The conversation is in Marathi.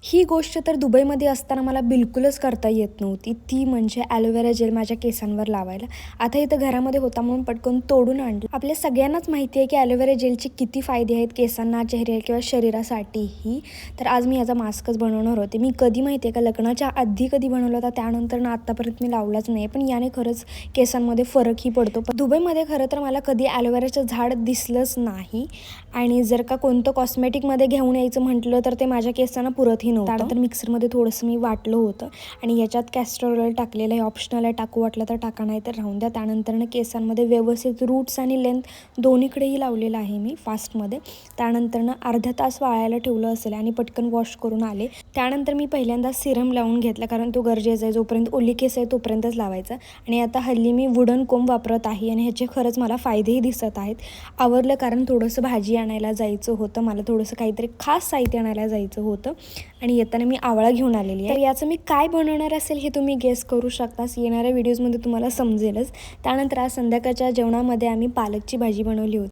ही गोष्ट तर दुबईमध्ये असताना मला बिलकुलच करता येत नव्हती, ती म्हणजे ॲलोवेरा जेल माझ्या केसांवर लावायला. आता इथं घरामध्ये होता म्हणून पटकन तोडून आणलं. आपल्या सगळ्यांनाच माहिती आहे की ॲलोवेरा जेलचे किती फायदे आहेत केसांना, चेहऱ्याला किंवा शरीरासाठीही. तर आज मी याचा मास्कच बनवणार होते. मी कधी माहिती आहे का, लग्नाच्या आधी कधी बनवला होता, त्यानंतर ना आत्तापर्यंत मी लावलाच नाही. पण याने खरंच केसांमध्ये फरकही पडतो. पण दुबईमध्ये खरं तर मला कधी ॲलोवेराचं झाड दिसलंच नाही. आणि जर का कोणतं कॉस्मेटिकमध्ये घेऊन यायचं म्हटलं तर ते माझ्या केसांना पुरतही नव्हतं. त्यानंतर मिक्सरमध्ये थोडंसं मी वाटलं होतं आणि याच्यात कॅस्टर ऑइल टाकलेलं आहे. ऑप्शनल आहे, टाकू वाटलं तर टाका, नाही तर राहून द्या. त्यानंतर केसांमध्ये व्यवस्थित रूट्स आणि लेंथ दोन्हीकडेही लावलेलं आहे मी फास्टमध्ये. त्यानंतर अर्धा तास वाळायला ठेवलं असेल आणि पटकन वॉश करून आले. त्यानंतर मी पहिल्यांदा सिरम लावून घेतला, कारण तो गरजेचा आहे. जोपर्यंत ओली केस आहे तोपर्यंतच लावायचा. आणि आता हल्ली मी वुडन कोंब वापरत आहे आणि ह्याचे खरंच मला फायदेही दिसत आहेत. आवरलं, कारण थोडंसं भाजी आणायला जायचं होतं मला, थोडंसं काहीतरी खास साहित्य आणायला जायचं होतं आणि येताना मी आवळा घेऊन आलेली आहे. तर याचं मी काय बनवणार असेल हे तुम्ही गेस करू शकतास, येणाऱ्या व्हिडिओजमध्ये तुम्हाला समजेलच. त्यानंतर आज संध्याकाळच्या जेवणामध्ये आम्ही पालकची भाजी बनवली होती.